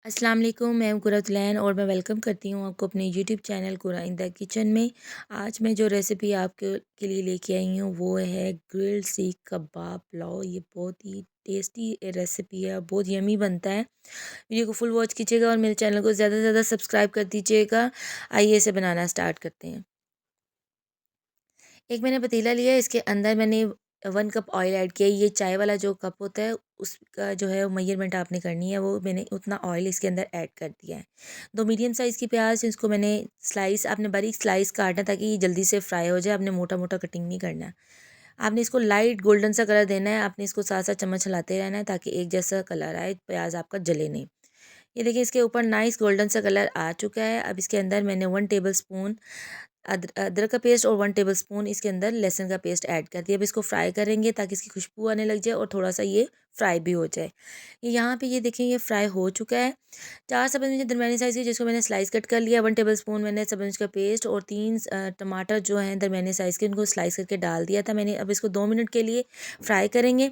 अस्सलाम वालेकुम, मैं हूँ कुरतलैन और मैं वेलकम करती हूँ आपको अपने यूट्यूब चैनल कुरा इन द किचन में। आज मैं जो रेसिपी आपके के लिए लेके आई हूँ वो है ग्रिल्ड सीख कबाब पुलाव। ये बहुत ही टेस्टी रेसिपी है और बहुत यमी बनता है। वीडियो को फुल वॉच कीजिएगा और मेरे चैनल को ज़्यादा से ज़्यादा सब्सक्राइब कर दीजिएगा। आइए इसे बनाना स्टार्ट करते हैं। एक मैंने पतीला लिया है, इसके अंदर मैंने 1 कप ऑयल ऐड किया है। ये चाय वाला जो कप होता है उसका जो है मेजरमेंट आपने करनी है, वो मैंने उतना ऑयल इसके अंदर ऐड कर दिया है। 2 मीडियम साइज़ की प्याज, इसको मैंने स्लाइस आपने बारीक स्लाइस काटना ताकि ये जल्दी से फ्राई हो जाए। आपने मोटा मोटा कटिंग नहीं करना है। आपने इसको लाइट गोल्डन सा कलर देना है। आपने इसको साथ साथ चम्मच चलाते रहना है ताकि एक जैसा कलर आए, प्याज आपका जले नहीं। ये देखिए इसके ऊपर नाइस गोल्डन सा कलर आ चुका है। अब इसके अंदर मैंने 1 टेबल स्पून अदरक का पेस्ट और 1 टेबलस्पून इसके अंदर लहसुन का पेस्ट ऐड कर दिया। अब इसको फ्राई करेंगे ताकि इसकी खुशबू आने लग जाए और थोड़ा सा ये फ्राई भी हो जाए। ये यहाँ पे ये देखें ये फ्राई हो चुका है। 4 सब्ज़ मिर्च दरमियानी साइज़ की जिसको मैंने स्लाइस कट कर लिया। 1 टेबलस्पून मैंने सब्ज़ मिर्च का पेस्ट और 3 टमाटर जो हैं दरमियानी साइज़ के उनको स्लाइस करके डाल दिया था मैंने। अब इसको 2 मिनट के लिए फ्राई करेंगे।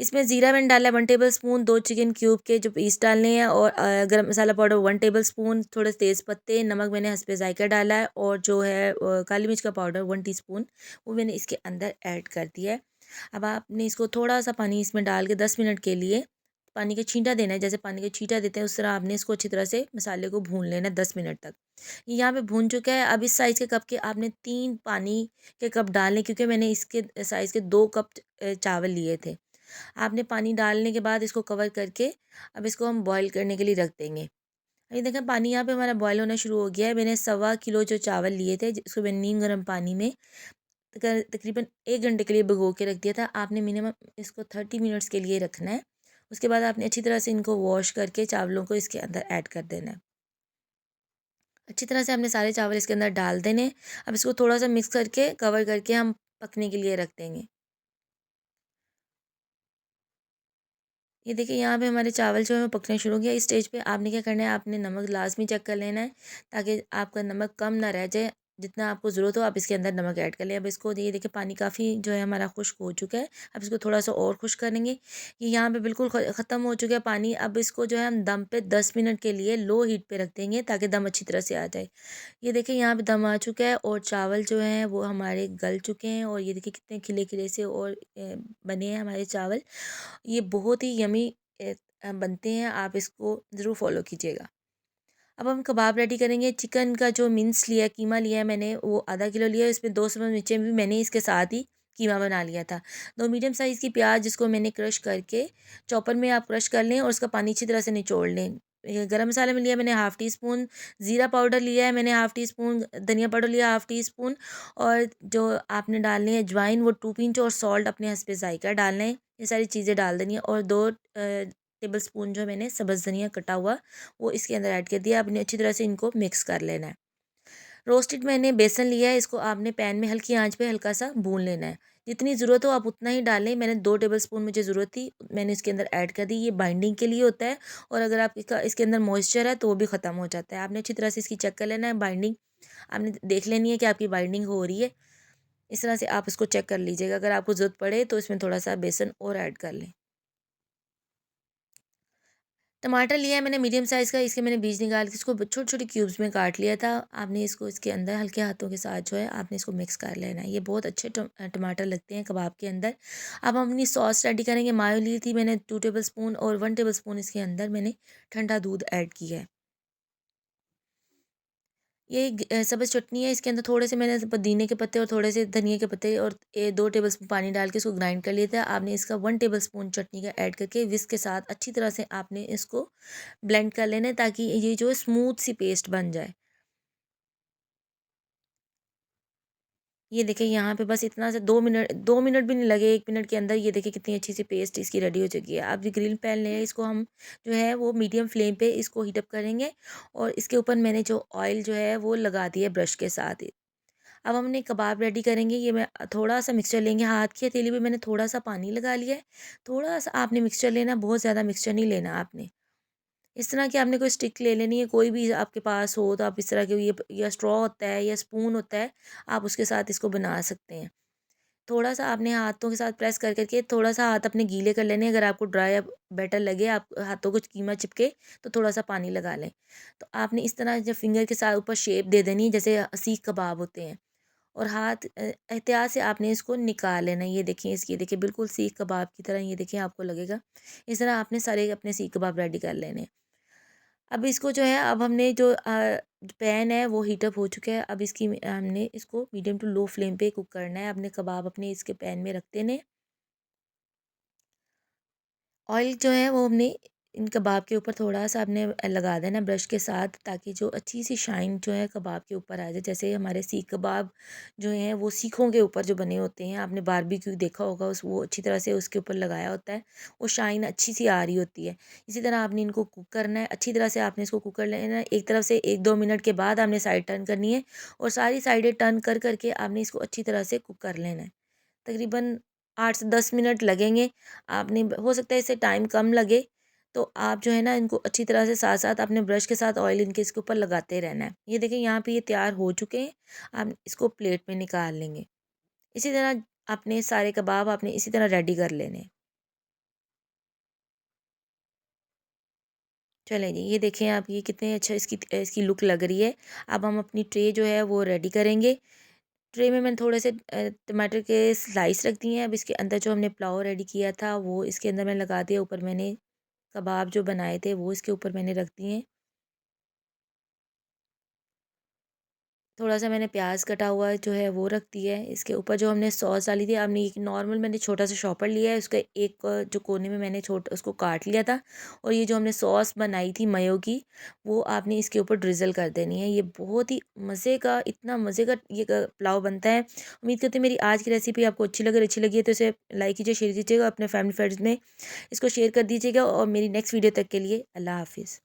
इसमें ज़ीरा मैंने डाला है 1 टेबलस्पून, 2 चिकन क्यूब के जो पीस डालने हैं और गरम मसाला पाउडर 1 टेबलस्पून, थोड़े तेज़ पत्ते, नमक मैंने हस्बे ज़ायक़ा डाला है और जो है काली मिर्च का पाउडर 1 टीस्पून वो मैंने इसके अंदर ऐड कर दिया है। अब आपने इसको थोड़ा-सा पानी इसमें डाल के 10 मिनट के लिए पानी का छींटा देना है। जैसे पानी का छींटा देते हैं उस तरह आपने इसको अच्छी तरह से मसाले को भून लेना है 10 मिनट तक। ये यहाँ पे भून चुका है। अब इस साइज़ के कप के आपने 3 पानी के कप डालने, क्योंकि मैंने इसके साइज़ के 2 कप चावल लिए थे। आपने पानी डालने के बाद इसको कवर करके अब इसको हम बॉईल करने के लिए रख देंगे। ये देखें पानी यहाँ पे हमारा बॉईल होना शुरू हो गया है। मैंने 1.25 किलो जो चावल लिए थे जिसको मैंने नीम गर्म पानी में तकरीबन 1 घंटे के लिए भिगो के रख दिया था। आपने मिनिमम इसको 30 मिनट्स के लिए रखना है। उसके बाद आपने अच्छी तरह से इनको वॉश करके चावलों को इसके अंदर ऐड कर देना है। अच्छी तरह से हमने सारे चावल इसके अंदर डाल देने। अब इसको थोड़ा सा मिक्स करके कवर करके हम पकने के लिए रख देंगे। ये देखिए यहाँ पे हमारे चावल जो है वो पकने शुरू हो गया। इस स्टेज पे आपने क्या करना है, आपने नमक लाज़मी चेक कर लेना है ताकि आपका नमक कम ना रह जाए। जितना आपको ज़रूरत हो आप इसके अंदर नमक ऐड कर लें। अब इसको ये देखिए पानी काफ़ी जो है हमारा खुश्क हो चुका है। अब इसको थोड़ा-सा और खुश्क करेंगे। ये यहाँ पे बिल्कुल ख़त्म हो चुका है पानी। अब इसको जो है हम दम पे 10 मिनट के लिए लो हीट पे रख देंगे ताकि दम अच्छी तरह से आ जाए। ये देखिए यहाँ पे दम आ चुका है और चावल जो हैं वो हमारे गल चुके हैं और ये देखिए कितने खिले-खिले से और बने हैं हमारे चावल। ये बहुत ही यमी बनते हैं, आप इसको ज़रूर फ़ॉलो कीजिएगा। अब हम कबाब रेडी करेंगे। चिकन का जो मिन्स लिया है, कीमा लिया है मैंने वो आधा किलो लिया है। इसमें 2 चम्मच मिर्चें भी मैंने इसके साथ ही कीमा बना लिया था। 2 मीडियम साइज़ की प्याज जिसको मैंने क्रश करके चॉपर में आप क्रश कर लें और उसका पानी अच्छी तरह से निचोड़ लें। ये गरम मसाला में लिया मैंने हाफ़ टी स्पून, ज़ीरा पाउडर लिया है मैंने हाफ़ टी स्पून, धनिया पाउडर लिया हाफ़ टी स्पून और जो आपने डालनी है अजवाइन वो 2 पिंच और सॉल्ट अपने हस्बे ज़ायक़ा डालना है। ये सारी चीज़ें डाल देनी है और 2 टेबल स्पून जो मैंने सब्ज़ धनिया कटा हुआ वो इसके अंदर ऐड कर दिया। आपने अच्छी तरह से इनको मिक्स कर लेना है। रोस्टेड मैंने बेसन लिया है, इसको आपने पैन में हल्की आंच पे हल्का सा भून लेना है। जितनी ज़रूरत हो आप उतना ही डालें। मैंने 2 टेबल स्पून मुझे ज़रूरत थी, मैंने इसके अंदर ऐड कर दी। ये बाइंडिंग के लिए होता है और अगर आप इसका इसके अंदर मॉइस्चर है तो वो भी ख़त्म हो जाता है। आपने अच्छी तरह से इसकी चेक कर लेना है बाइंडिंग। आपने देख लेनी है कि आपकी बाइंडिंग हो रही है। इस तरह से आप इसको चेक कर लीजिएगा। अगर आपको ज़रूरत पड़े तो इसमें थोड़ा-सा बेसन और ऐड कर लें। टमाटर लिया है मैंने मीडियम साइज़ का, इसके मैंने बीज निकाल के इसको छोटे-छोटे क्यूब्स में काट लिया था। आपने इसको इसके अंदर हल्के हाथों के साथ जो है आपने इसको मिक्स कर लेना है। ये बहुत अच्छे टमाटर लगते हैं कबाब के अंदर। अब हम अपनी सॉस रेडी करेंगे। मायो ली थी मैंने 2 टेबलस्पून और 1 टेबलस्पून इसके अंदर मैंने ठंडा दूध ऐड किया है। ये सब्ज़ चटनी है, इसके अंदर थोड़े से मैंने पुदीने के पत्ते और थोड़े से धनिए के पत्ते और 2 टेबलस्पून पानी डाल के इसको ग्राइंड कर लिया था। आपने इसका 1 टेबलस्पून चटनी का ऐड करके विस्क के साथ अच्छी तरह से आपने इसको ब्लेंड कर लेना है ताकि ये जो है स्मूथ सी पेस्ट बन जाए। ये देखिए यहाँ पे बस इतना सा 2 मिनट भी नहीं लगे, 1 मिनट के अंदर ये देखिए कितनी अच्छी सी पेस्ट इसकी रेडी हो चुकी है। अब ये ग्रिल पैन ले इसको हम जो है वो मीडियम फ्लेम पे इसको हीट अप करेंगे और इसके ऊपर मैंने जो ऑयल जो है वो लगा दिया ब्रश के साथ ही। अब हमने कबाब रेडी करेंगे। ये मैं थोड़ा-सा मिक्सचर लेंगे, हाथ की हथेली पे मैंने थोड़ा-सा पानी लगा लिया है। थोड़ा-सा आपने मिक्सचर लेना, बहुत ज़्यादा मिक्सचर नहीं लेना आपने। इस तरह की आपने कोई स्टिक ले लेनी है, कोई भी आपके पास हो तो आप इस तरह के ये या स्ट्रॉ होता है या स्पून होता है, आप उसके साथ इसको बना सकते हैं। थोड़ा-सा आपने हाथों के साथ प्रेस कर कर के थोड़ा-सा हाथ अपने गीले कर लेने हैं। अगर आपको ड्राई या बेटर लगे, आप हाथों को कीमा चिपके, तो थोड़ा-सा पानी लगा लें। तो आपने इस तरह जब फिंगर के साथ ऊपर शेप दे देनी है, जैसे सीख कबाब होते हैं। और हाथ एहतियात से आपने इसको निकाल लेना है। ये देखिए, इसकी देखिए बिल्कुल सीख कबाब की तरह, ये देखिए आपको लगेगा। इस तरह आपने सारे अपने सीख कबाब रेडी कर लेने हैं। अब इसको जो है, अब हमने जो पैन है वो हीट अप हो चुका है। अब इसकी हमने इसको मीडियम टू लो फ्लेम पे कुक करना है। अपने कबाब अपने इसके पैन में रख देने। ऑयल जो है वो हमने इन कबाब के ऊपर थोड़ा-सा आपने लगा देना है ब्रश के साथ, ताकि जो अच्छी सी शाइन जो है कबाब के ऊपर आ जाए। जैसे हमारे सीख कबाब जो हैं वो सीखों के ऊपर जो बने होते हैं, आपने बारबेक्यू देखा होगा, उस वो अच्छी तरह से उसके ऊपर लगाया होता है, वो शाइन अच्छी सी आ रही होती है। इसी तरह आपने इनको कुक करना है, अच्छी तरह से आपने इसको कुक कर लेना है। एक तरफ से 1-2 मिनट के बाद आपने साइड टर्न करनी है, और सारी साइडें टर्न कर के आपने इसको अच्छी तरह से कुक कर लेना है। तकरीबन 8 से 10 मिनट लगेंगे। आपने हो सकता है इससे टाइम कम लगे, तो आप जो है ना इनको अच्छी तरह से साथ-साथ अपने ब्रश के साथ ऑयल इनके इसके ऊपर लगाते रहना है। ये देखिए यहाँ पे ये तैयार हो चुके हैं। आप इसको प्लेट में निकाल लेंगे। इसी तरह अपने सारे कबाब आपने इसी तरह रेडी कर लेने हैं। चलें जी, ये देखें आप, ये कितने अच्छा इसकी इसकी लुक लग रही है। अब हम अपनी ट्रे जो है वो रेडी करेंगे। ट्रे में मैंने थोड़े से टमाटर के स्लाइस रख दिए हैं। अब इसके अंदर जो हमने पुलाव रेडी किया था वो इसके अंदर मैंने लगा दिया। ऊपर मैंने कबाब जो बनाए थे वो इसके ऊपर मैंने रख दिए हैं। थोड़ा-सा मैंने प्याज़ कटा हुआ जो है वो रख दिया है। इसके ऊपर जो हमने सॉस डाली थी, आपने एक नॉर्मल मैंने छोटा-सा शॉपर लिया है, उसका एक जो कोने में मैंने उसको काट लिया था। और ये जो हमने सॉस बनाई थी मयो की, वो आपने इसके ऊपर ड्रिज़ल कर देनी है। ये बहुत ही मज़े का, इतना मज़े का ये पुलाव बनता है। उम्मीद करती हूँ मेरी आज की रेसिपी आपको अच्छी लगी है तो इसे लाइक कीजिए, शेयर कीजिएगा, अपने फैमिली फ्रेंड्स में इसको शेयर कर दीजिएगा। और मेरी नेक्स्ट वीडियो तक के लिए अल्लाह हाफ़िज़।